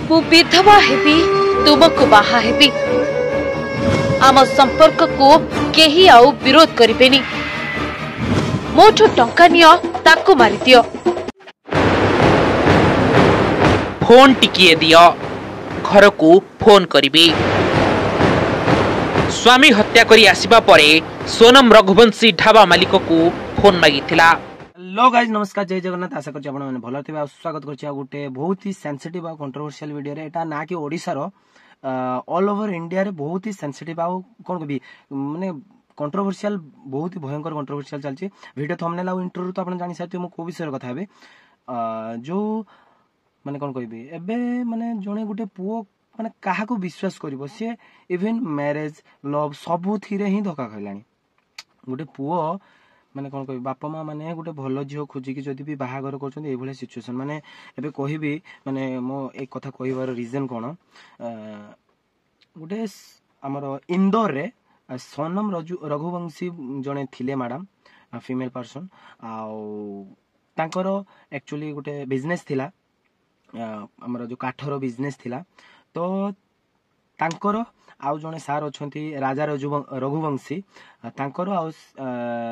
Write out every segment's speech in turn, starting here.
मु विधवा हेबी तुमको बाहा हेबी आम संपर्क को केही आउ विरोध करिबेनी मोठो टंका नियो ताको मारि दियो फोन टिकिए दियो घर को फोन करिबे। स्वामी हत्या करी आसीबा परे सोनम रघुवंशी ढाबा मालिक को फोन मागिथिला। हेलो गाइज नमस्कार जय जगन्नाथ आशा करछि आपण माने भलो थिबा स्वागत करछि गोटे बहुत ही सेंसिटिव आ कंट्रोवर्शियल वीडियो रे एटा ना कि ओडिसा रो ऑल ओवर इंडिया रे बहुत ही सेंसिटिव आ कोन कहबी माने कंट्रोवर्शियल बहुत ही भयंकर कंट्रोवर्शियल चलछि। वीडियो थंबनेल आ इंट्रो तो आपण जानि साथि मु को विषय कथा हेबे जो माने कोन कहबी एबे माने जणे गोटे पुओ माने काहा को विश्वास करबो से इवन मैरिज लव सब थिरे ही धोखा खैलानी। गोटे पुओ माने कौन कह बापा माँ माने गोटे भल झील खोजिकी जदि भी बाहागर कर सिचुएसन माने एबे कहबी माने मो एक कथा कहबार रीजन कौन गोटे आमर इंदौर रे सोनम रघुवंशी जड़े थिले मैडम फीमेल पर्सन आकर एक्चुअली गोटे बिजनेस थिला आमर जो काठर बिजनेस थिला तो तांकर आउ जने सार अछंती राजा रघुवंशी तांकर आउ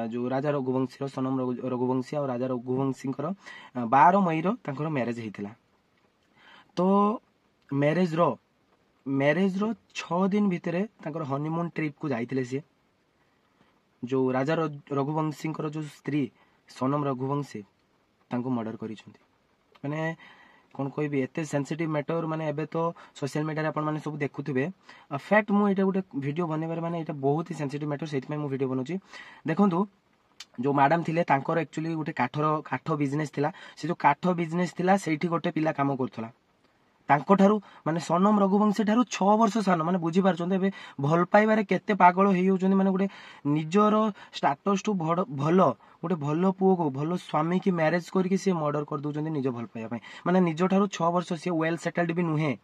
जो राजा रघुवंशी सोनम रघुवंशी और राजा रघुवंशी 12 मई रो तांकर मैरिज हेतिला। तो मैरिज रो 6 दिन भितरे तांकर हनीमून ट्रिप को जाइतिले से जो राजा रघुवंशी जो स्त्री सोनम रघुवंशी तांको मर्डर करिसंती। माने कौन कहबी एते सेंसिटिव मैटर माने एबे तो सोशल मीडिया रे आपण माने सब देखुथिबे फैक्ट मु एटा गोटे वीडियो बनेबार माने एटा बहुत ही सेंसिटिव मैटर सेति मु वीडियो बनउची। देखंतु जो मैडम थिले तांकर एक्चुअली गोटे काठ बिजनेस थिला से जो काठ बिजनेस थिला सेठी गोटे पिला काम करथला तांको ठारू माने सोनम रघुवंशी ठारू 6 वर्ष सान माने बुझी पारछन एबे भल पाइबारे केते पागल हेई होचन माने गोटे निजर स्टेटस टू भलो गोटे भल पुओ को भल स्वामी की मैरिज करके सी मर्डर कर दउचन निज भल पाइबा माने निज ठारू 6 वर्ष सी वेल सेटल्ड भी नुहे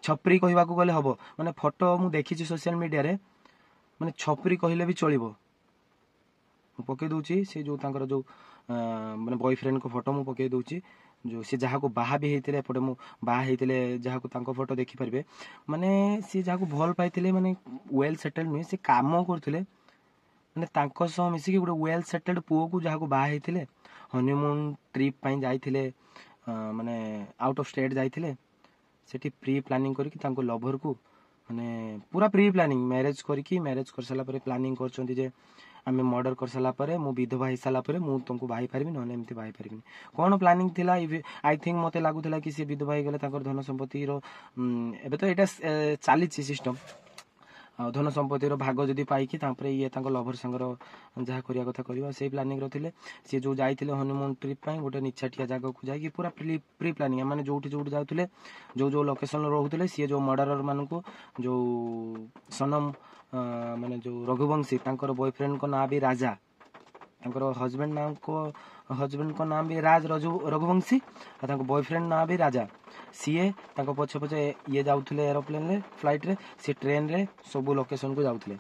छपरी कहबा को गले हबो माने फोटो मु देखिछि सोशल मीडिया रे माने छपरी कहले भी चलिबो पके दउची से जो तांकर जो माने बॉयफ्रेंड को फोटो मु पके दउची जो सी जहाँ को बाहा भी होते एपटे मु बाहा होते जहाँ को तांको फोटो देखि पारे माने सी जहाँ को भल पाइतिले माने वेल सेटल्ड नुहे से काम करथिले माने तांको सह मिसिकी गोटे वेल सेटल्ड पुओ को जहाँ को बाहा होते हनीमून ट्रिप पाई जाइथिले माने आउट ऑफ स्टेट जाइथिले सेठी प्री प्लानिंग करके तांको लवर को माने पूरा प्री प्लानिंग मैरिज करके मैरिज कर साला परे प्लानिंग करचंती जे आमे मर्डर कर साला परे मु विधवा हिसाब साला परे मु तुमको बाही पारिबी नने एमती बाही पारिबी कोन प्लानिंग थिला आई थिंक मते लागुथिला कि से विधवा ही गले ताकर धन संपत्ति रो एबे तो एटा चाली छि सिस्टम धन संपत्ति रो भाग जदी पाई कि तापरे ये तांको लवर संगर जहा करिया कथा करबा से प्लानिंग रथिले से जो जाइथिले हनीमून ट्रिप पई गोटे निछाटिया जागा को जाई कि पूरा प्री प्लानिंग माने जोठी जाउथिले जो लोकेशन रहउथिले से जो मर्डरर मानको जो सनम माने जो रघुवंशी तांकर बॉयफ्रेंड को ना भी राजा तांकर हस्बैंड को नाम भी राज रघुवंशी और तांको बॉयफ्रेंड ना भी राजा सीए तांको पछे पछे ये जाउथिले एरोप्लेन रे फ्लाइट रे से ट्रेन रे सब लोकेशन को जाउथिले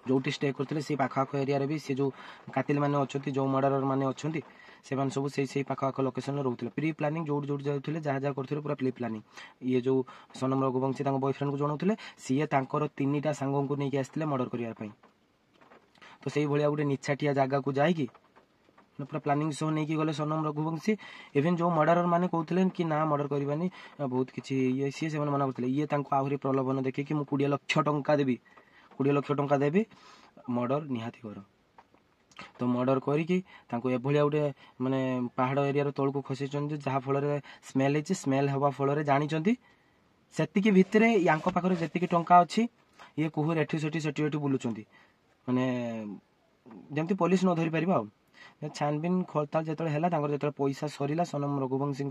जोटी स्टे करथिले से पाखाख एरिया रे भी से जो कातिल माने अछंती जो मर्डरर माने अछंती से मान सब से पाखाख लोकेशन रे रहउथिले प्री प्लानिंग जोट जाउथिले जहा जहा करथिले पूरा प्री प्लानिंग ये जो सोनम रघुवंशी तांको बॉयफ्रेंड को जणाउथिले सीए तांकर 3टा सांगों को नेकी आस्थिले मर्डर करिया पई। तो सेही भलिया गोटे निछाटिया जागा को जाई कि पूरा प्लानिंग सो नहीं कि गले सोनम रघुवंशी इवन जो मर्डरर माने कहउथिले कि ना मर्डर करबानी बहुत किछि ये सी से मना करथिले ये तांको आहुरी प्रलोभन देखि कि मु 20 लाख टंका देबी 20 लाख टंका देबी मर्डर निहाती कर। तो मर्डर करिकी तांको एभलिया गोटे माने पहाड़ एरिया रो तळ को खसिचन जहा फल रे स्मेल हिची स्मेल हवा फल रे जानि चंती सेतिकी भितरे यांको पाखरे जेतिकी टंका अछि ये कुहु रेठी सेठी बुलुचंती माने जेमती पुलिस न धरि परिबा छानबिन खोलताल जेतळे हैला तांकर जेतळे पैसा सरीला सोनम रघुवंशी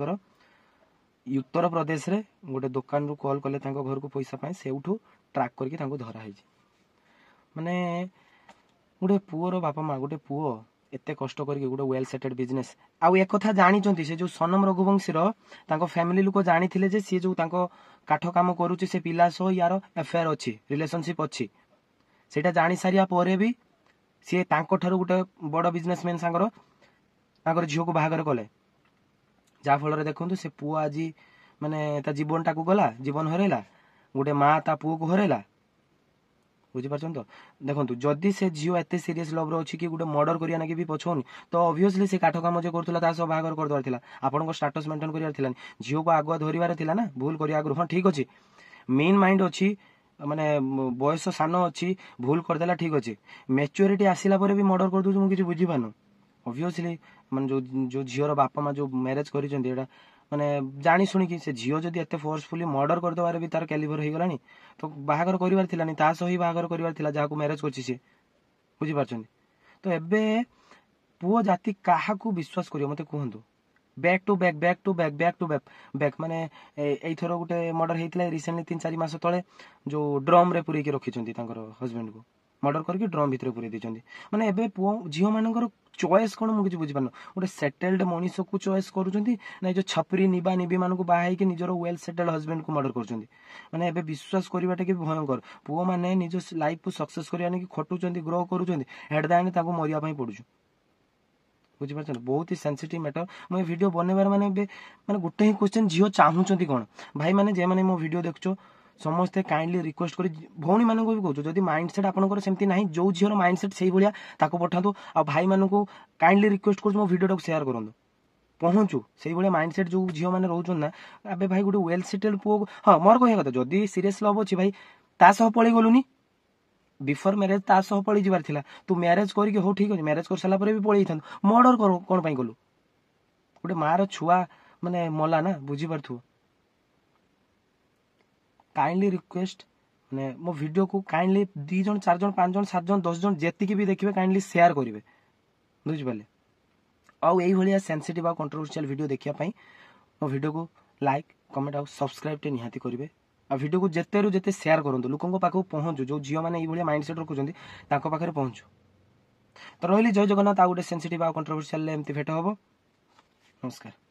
उत्तर प्रदेश रे गोटे दुकान रु कॉल कले तांको घर को पैसा पाए सेउठू ट्रैक करके तांको धरा है माने गोटे पुओर बापा माँ गोटे पुओ एते कष्ट करके गोटे वेल सेटेड बिजनेस आउ एक कथा जानी चंती से जो सोनम रघुवंशी रो तांको फैमिली लोक जानी थिले जे सी जो तांको काठ काम करूची से पिला सो यार अफेयर अछि रिलेशनशिप अछि सेटा जानी सारिया परे भी सी तांको ठारू गोटे बड़ बिजनेसमैन सांगर तांकर झियो को बाहागर कले जहा फल देखु से पुआ आज ମାନେ ତା ଜୀବନଟାକୁ ଗଲା, ଜୀବନ ହରେଇଲା, ଗୋଟେ ମା ତା ପୁଅକୁ ହରେଇଲା। ବୁଝିପାରୁଛନ୍ତି ତ? ଦେଖନ୍ତୁ ଯଦି ସେ ଝିଅ ଏତେ ସିରିୟସ୍ ଲଭ୍ରେ ଅଛି କି ଗୋଟେ ମର୍ଡର କରିବା ନାକି ବି ପଛଉନି, ତ ଅବଭିୟସଲି ସେ କାଠ କାମ ଯେ କରୁଥିଲା ତା ସହ ବାହାଘର କରିଦେବାର ଥିଲା, ଆପଣଙ୍କ ଷ୍ଟାଟସ୍ ମେଣ୍ଟେନ୍ କରିବାର ଥିଲା। ଝିଅକୁ ଆଗୁଆ ଧରିବାର ଥିଲା ନା, ଭୁଲ କରିବା ଆଗରୁ। ହଁ ଠିକ୍ ଅଛି, ମେନ୍ ମାଇଣ୍ଡ ଅଛି, ମାନେ ବୟସ ସାନ ଅଛି, ଭୁଲ କରିଦେଲା ଠିକ୍ ଅଛି। ମ୍ୟାଚୁରିଟି ଆସିଲା ପରେ ବି ମର୍ଡର କରିଦେଉଛି, ମୁଁ କିଛି ବୁଝିପାରୁନି। ଅବଭିୟସଲି ମାନେ ଯୋଉ ଝିଅର ବାପା ମା ଯୋଉ ମ୍ୟାରେଜ କରିଛନ୍ତି, ଏଇଟା ମାନେ ଜାଣି ଶୁଣିକି, ସେ ଝିଅ ଯଦି ଏତେ ଫୋର୍ସଫୁଲି ମର୍ଡର କରିଦେବାରେ ବି ତାର କ୍ୟାଲିବର ହେଇଗଲାଣି, ତ ବାହାଘର କରିବାର ଥିଲାନି, ତା ସହ ହିଁ ବାହାଘର କରିବାର ଥିଲା ଯାହାକୁ ମ୍ୟାରେଜ କରିଛି ସେ। ବୁଝିପାରୁଛନ୍ତି? ତ ଏବେ ପୁଅ ଜାତି କାହାକୁ ବିଶ୍ୱାସ କରିବ ମତେ କୁହନ୍ତୁ? ବ୍ୟାକ୍ ଟୁ ବ୍ୟାକ୍ ମାନେ ଏଇଥର ଗୋଟେ ମର୍ଡର ହେଇଥିଲା ରିସେଣ୍ଟଲି 3-4 ମାସ ତଳେ, ଯୋଉ ଡ୍ରମ୍ ରେ ପୁରେଇକି ରଖିଛନ୍ତି ତାଙ୍କର ହଜବେଣ୍ଡକୁ, ମର୍ଡର କରିକି ଡ୍ରମ୍ ଭିତରେ ପୁରେଇ ଦେଇଛନ୍ତି। ମାନେ ଏବେ ପୁଅ ଝିଅ ମାନଙ୍କର ଚଏସ୍ କଣ ମୁଁ କିଛି ବୁଝିପାରୁନି। ଗୋଟେ ସେଟେଲ୍ଡ ମଣିଷକୁ ଚଏସ୍ କରୁଛନ୍ତି, ନା ଏ ଯୋଉ ଛପରି ନିବା ନିବି ମାନଙ୍କୁ ବାହା ହେଇକି ନିଜର ୱେଲ୍ ସେଟେଲ୍ଡ ହଜବେଣ୍ଡକୁ ମର୍ଡର କରୁଛନ୍ତି। ମାନେ ଏବେ ବିଶ୍ୱାସ କରିବାଟା କି ଭୟଙ୍କର। ପୁଅ ମାନେ ନିଜ ଲାଇଫକୁ ସକ୍ସେସ୍ କରିବା ନେଇକି ଖଟୁଛନ୍ତି, ଗ୍ରୋ କରୁଛନ୍ତି, ହେଡ୍ ଦ ଏଣ୍ଡ ତାଙ୍କୁ ମରିବା ପାଇଁ ପଡୁଛି। ବୁଝିପାରୁଛନ୍ତି? ବହୁତ ହି ସେନ୍ସିଟିଭ ମ୍ୟାଟର। ମୁଁ ଏ ଭିଡ଼ିଓ ବନେଇବାର ମାନେ ଏବେ ମାନେ ଗୋଟେ ହିଁ କ୍ୱେଶ୍ଚନ, ଝିଅ ଚାହୁଁଛନ୍ତି କଣ? ଭାଇମାନେ ଯେମାନେ ମୋ ଭିଡ଼ିଓ ଦେଖୁଛ ସମସ୍ତେ କାଇଣ୍ଡଲି ରିକ୍ୱେଷ୍ଟ କରି, ଭଉଣୀ ମାନଙ୍କୁ ବି କହୁଛୁ, ଯଦି ମାଇଣ୍ଡ ସେଟ୍ ଆପଣଙ୍କର ସେମିତି ନାହିଁ, ଯୋଉ ଝିଅର ମାଇଣ୍ଡ ସେଟ୍ ସେଇଭଳିଆ ତାକୁ ପଠାନ୍ତୁ। ଆଉ ଭାଇମାନଙ୍କୁ କାଇଣ୍ଡଲି ରିକ୍ୱେଷ୍ଟ କରୁଛୁ ମୋ ଭିଡ଼ିଓଟାକୁ ସେୟାର କରନ୍ତୁ, ପହଞ୍ଚୁ ସେଇଭଳିଆ ମାଇଣ୍ଡ ସେଟ୍ ଯୋଉ ଝିଅ ମାନେ ରହୁଛନ୍ତି ନା। ଏବେ ଭାଇ ଗୋଟେ ୱେଲ୍ ସେଟେଲ୍ଡ ପୁଅକୁ, ହଁ ମୋର କହିବା କଥା, ଯଦି ସିରିୟସ୍ ଲଭ୍ ଅଛି ଭାଇ ତା ସହ ପଳେଇ ଗଲୁନି, ବିଫୋର ମ୍ୟାରେଜ ତା ସହ ପଳେଇ ଯିବାର ଥିଲା, ତୁ ମ୍ୟାରେଜ କରିକି, ହଉ ଠିକ୍ ଅଛି, ମ୍ୟାରେଜ କରିସାରିଲା ପରେ ବି ପଳେଇଥାନ୍ତୁ, ମର୍ଡର କଣ ପାଇଁ କଲୁ? ଗୋଟେ ମାର ଛୁଆ ମାନେ ମଲା ନା, ବୁଝିପାରୁଥିବ। କାଇଣ୍ଡଲି ରିକ୍ୱେଷ୍ଟ, ମାନେ ମୋ ଭିଡ଼ିଓକୁ କାଇଣ୍ଡଲି 2 ଜଣ 4 ଜଣ 5 ଜଣ 7 ଜଣ 10 ଜଣ ଯେତିକି ବି ଦେଖିବେ କାଇଣ୍ଡଲି ସେୟାର କରିବେ। ବୁଝିପାରିଲେ? ଆଉ ଏଇଭଳିଆ ସେନ୍ସିଟିଭ ଆଉ କଣ୍ଟ୍ରୋଭର୍ସିଆଲ ଭିଡ଼ିଓ ଦେଖିବା ପାଇଁ ମୋ ଭିଡ଼ିଓକୁ ଲାଇକ୍, କମେଣ୍ଟ ଆଉ ସବସ୍କ୍ରାଇବଟେ ନିହାତି କରିବେ। ଆଉ ଭିଡ଼ିଓକୁ ଯେତେରୁ ଯେତେ ସେୟାର କରନ୍ତୁ, ଲୋକଙ୍କ ପାଖକୁ ପହଞ୍ଚୁ, ଯୋଉ ଝିଅମାନେ ଏଇଭଳିଆ ମାଇଣ୍ଡ ସେଟ୍ ରଖୁଛନ୍ତି ତାଙ୍କ ପାଖରେ ପହଞ୍ଚୁ। ତ ରହିଲି, ଜୟ ଜଗନ୍ନାଥ। ଆଉ ଗୋଟେ ସେନ୍ସିଟିଭ ଆଉ କଣ୍ଟ୍ରୋଭର୍ସିଆଲ ଏମିତି ଭେଟ ହବ। ନମସ୍କାର।